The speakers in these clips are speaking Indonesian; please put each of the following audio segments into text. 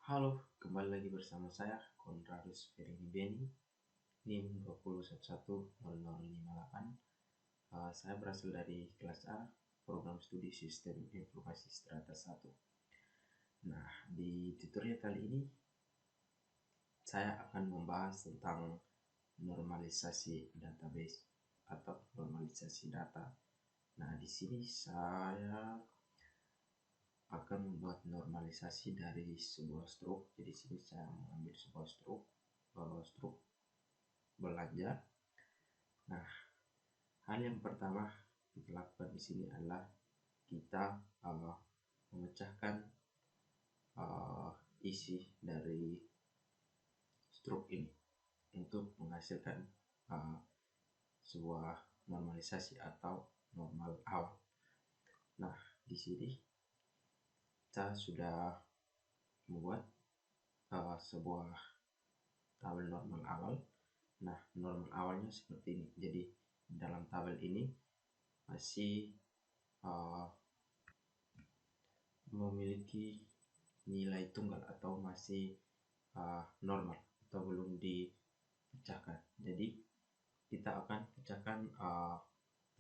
Halo, kembali lagi bersama saya Konradus Ferini Beni, NIM 2011058. Saya berasal dari kelas A, program studi Sistem Informasi Strata 1. Nah, di tutorial kali ini saya akan membahas tentang normalisasi database atau normalisasi data. Nah, di sini saya akan membuat normalisasi dari sebuah struk. Jadi sini saya mengambil sebuah struk belanja. Nah, hal yang pertama kita lakukan di sini adalah kita memecahkan isi dari struk ini untuk menghasilkan sebuah normalisasi atau normal awal. Nah, di sini saya sudah membuat sebuah tabel normal awal. Nah, normal awalnya seperti ini. Jadi dalam tabel ini masih memiliki nilai tunggal atau masih normal atau belum dipecahkan. Jadi kita akan pecahkan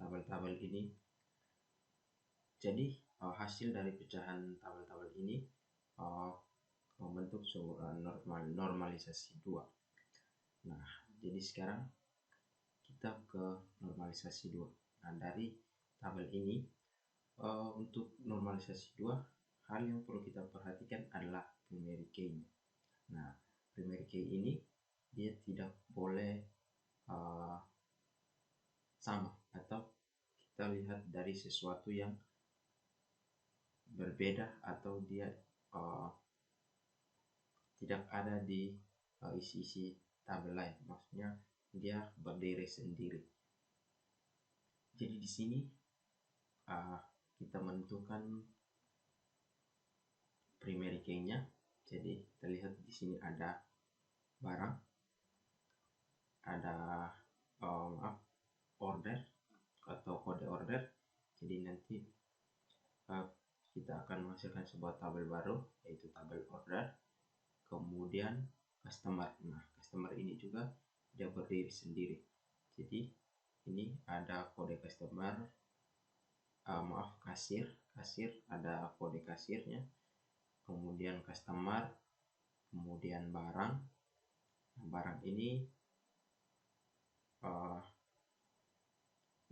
tabel-tabel ini. Jadi hasil dari pecahan tabel-tabel ini membentuk sebuah normalisasi 2. Nah, jadi sekarang kita ke normalisasi 2. Nah, dari tabel ini untuk normalisasi 2, hal yang perlu kita perhatikan adalah primary key-nya. Nah, primary key ini dia tidak boleh sama, atau kita lihat dari sesuatu yang berbeda atau dia tidak ada di isi-isi tabel lain. Maksudnya dia berdiri sendiri. Jadi di sini kita menentukan primary key-nya. Jadi kita lihat di sini ada barang, ada order atau kode order. Jadi nanti kita akan menghasilkan sebuah tabel baru, yaitu tabel order. Kemudian customer. Nah, customer ini juga dia berdiri sendiri. Jadi ini ada kode customer, kasir ada kode kasirnya, kemudian customer, kemudian barang. Nah, barang ini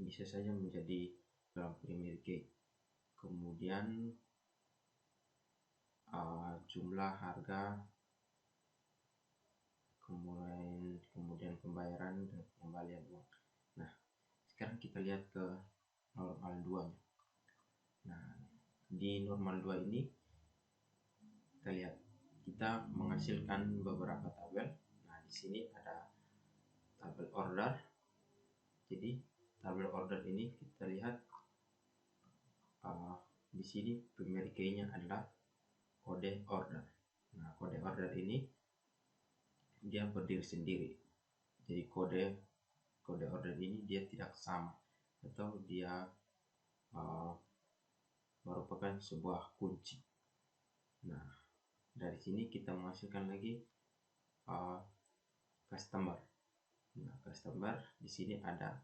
bisa saja menjadi dalam primary key. Kemudian jumlah harga, kemudian pembayaran dan pengembalian uang. Nah, sekarang kita lihat ke normal 2-nya. Nah, di normal 2 ini kita lihat kita menghasilkan beberapa tabel. Nah, di sini ada tabel order. Jadi tabel order ini kita lihat di sini primary key-nya adalah kode order. Nah, kode order ini dia berdiri sendiri. Jadi kode order ini dia tidak sama atau dia merupakan sebuah kunci. Nah, dari sini kita menghasilkan lagi customer. Nah, customer di sini ada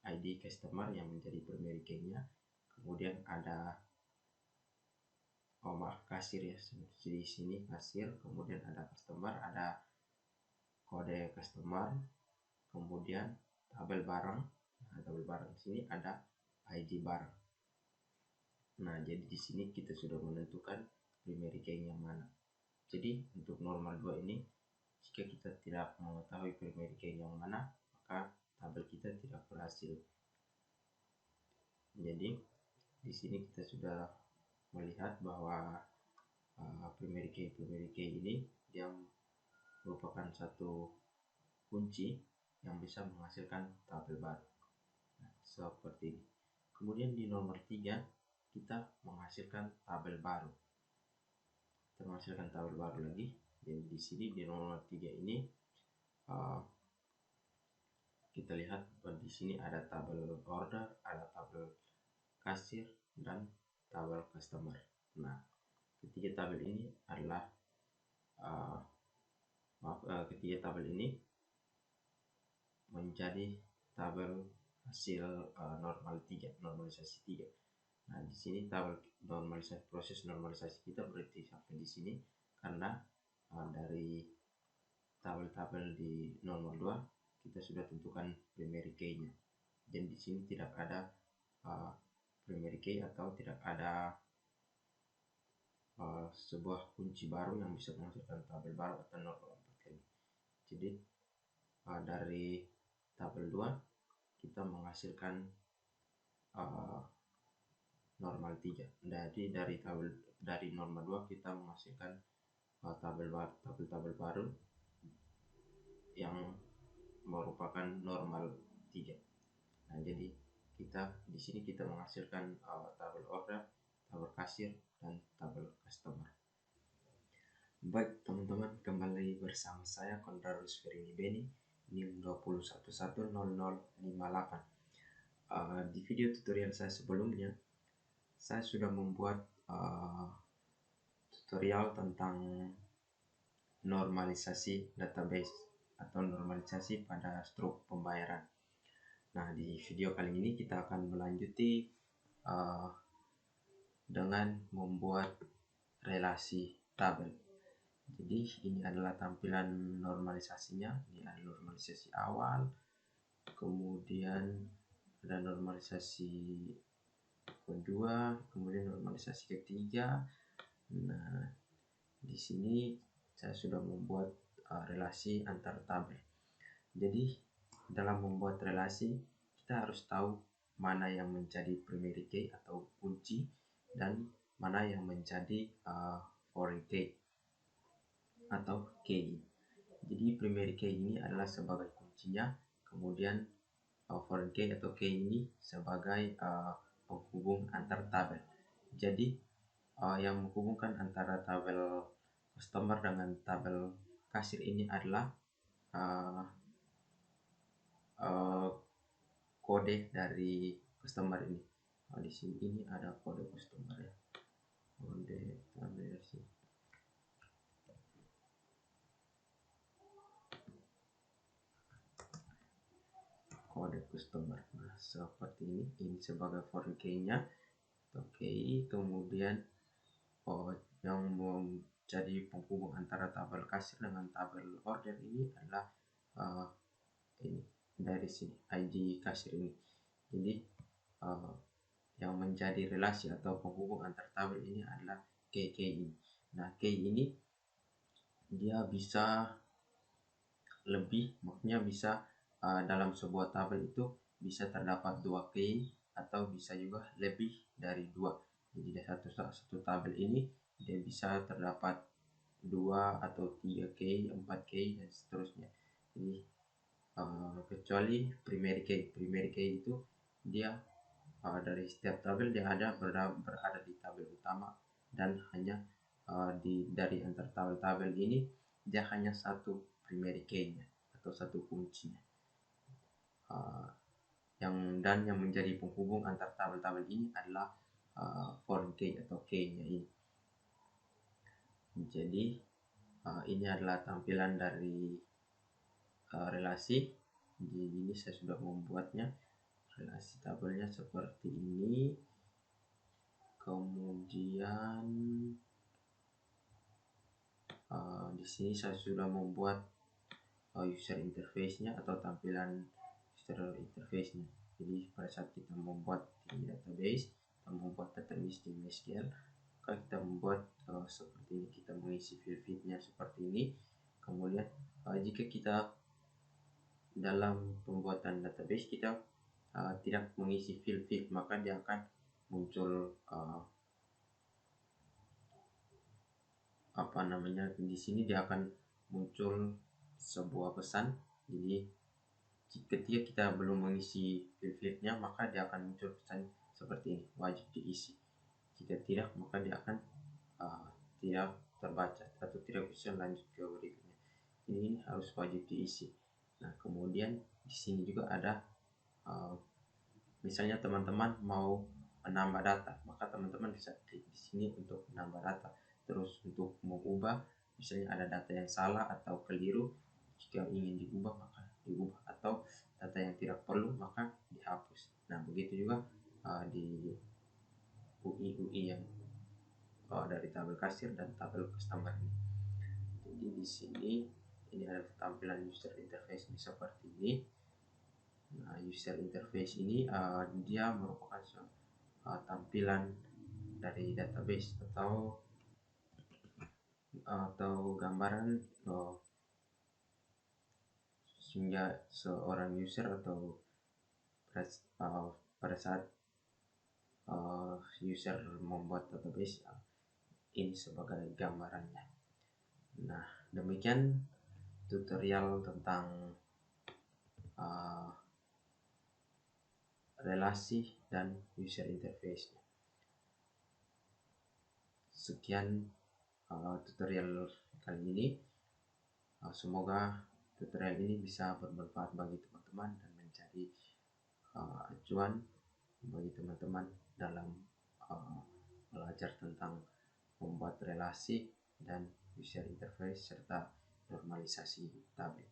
ID customer yang menjadi primary key-nya. Kemudian ada kasir ya. Di sini kasir, kemudian ada customer, ada kode customer, kemudian tabel barang. Nah, tabel barang di sini ada ID barang. Nah, jadi di sini kita sudah menentukan primary key yang mana. Jadi untuk normal 2 ini, jika kita tidak mengetahui primary key yang mana, maka tabel kita tidak berhasil. Jadi di sini kita sudah melihat bahwa primary key ini dia merupakan satu kunci yang bisa menghasilkan tabel baru. Nah, seperti ini. Kemudian di nomor 3 kita menghasilkan tabel baru. Kita menghasilkan tabel baru lagi. Jadi di sini di nomor 3 ini kita lihat di sini ada tabel order, ada tabel kasir, dan tabel customer. Nah, ketiga tabel ini adalah ketiga tabel ini menjadi tabel hasil normalisasi 3. Nah, di sini tabel normalisasi, proses normalisasi kita berarti sampai di sini karena dari tabel-tabel di nomor 2 kita sudah tentukan primary key-nya. Dan di sini tidak ada primary key atau tidak ada sebuah kunci baru yang bisa menghasilkan tabel baru atau normal 4 kali. Jadi dari tabel 2 kita menghasilkan normal 3. Jadi dari normal 2 kita menghasilkan tabel baru yang merupakan normal 3. Nah, jadi di sini kita menghasilkan tabel order, tabel kasir, dan tabel customer. Baik teman-teman, kembali bersama saya Konradus Ferini Beni, NIM 2110058. Di video tutorial saya sebelumnya, saya sudah membuat tutorial tentang normalisasi database atau normalisasi pada struktur pembayaran. Nah, di video kali ini kita akan melanjuti dengan membuat relasi tabel. Jadi ini adalah tampilan normalisasinya. Ini ada normalisasi awal, kemudian ada normalisasi kedua, kemudian normalisasi ketiga. Nah, di sini saya sudah membuat relasi antar tabel. Jadi dalam membuat relasi kita harus tahu mana yang menjadi primary key atau kunci dan mana yang menjadi foreign key atau key. Jadi primary key ini adalah sebagai kuncinya, kemudian foreign key atau key ini sebagai penghubung antar tabel. Jadi yang menghubungkan antara tabel customer dengan tabel kasir ini adalah kode dari customer ini. Di sini ini ada kode customer ya. Kode tabel sih. Kode customer. Nah, seperti ini sebagai foreign key-nya. Oke, kemudian yang menjadi penghubung antara tabel kasir dengan tabel order ini adalah ini dari sini ID kasir ini. Jadi yang menjadi relasi atau penghubung antar tabel ini adalah key ini. Nah, key ini dia bisa lebih, maksudnya bisa dalam sebuah tabel itu bisa terdapat 2 key atau bisa juga lebih dari 2. Jadi dari satu tabel ini dia bisa terdapat 2 atau 3 key, 4 key, dan seterusnya. Jadi kecuali primary key itu dia dari setiap tabel dia berada di tabel utama, dan hanya dari antar tabel-tabel ini dia hanya satu primary key-nya atau satu kuncinya. Yang menjadi penghubung antar tabel-tabel ini adalah foreign key atau key-nya ini. Jadi ini adalah tampilan dari relasi. Jadi ini saya sudah membuatnya. Relasi tabelnya seperti ini. Kemudian di sini saya sudah membuat user interface-nya atau tampilan user interface-nya. Jadi pada saat kita membuat di database, kita membuat database di MySQL, maka kita membuat seperti ini, kita mengisi field-nya seperti ini. Kemudian jika kita dalam pembuatan database kita tidak mengisi field, maka dia akan muncul di sini dia akan muncul sebuah pesan. Jadi ketika kita belum mengisi field-nya, maka dia akan muncul pesan seperti ini, wajib diisi. Jika tidak, maka dia akan tidak terbaca atau tidak bisa lanjut ke berikutnya. Ini harus wajib diisi. Nah, kemudian di sini juga ada misalnya teman-teman mau menambah data, maka teman-teman bisa klik di sini untuk menambah data. Terus untuk mengubah misalnya ada data yang salah atau keliru, jika ingin diubah maka diubah, atau data yang tidak perlu maka dihapus. Nah begitu juga di UI yang dari tabel kasir dan tabel customer ini. Jadi di sini ini ada tampilan user interface seperti ini. Nah, user interface ini dia merupakan tampilan dari database atau gambaran sehingga seorang user atau pada saat user membuat database ini sebagai gambarannya. Nah, demikian tutorial tentang relasi dan user interface. Sekian tutorial kali ini. Semoga tutorial ini bisa bermanfaat bagi teman-teman dan menjadi acuan bagi teman-teman dalam belajar tentang membuat relasi dan user interface serta normalisasi tabel.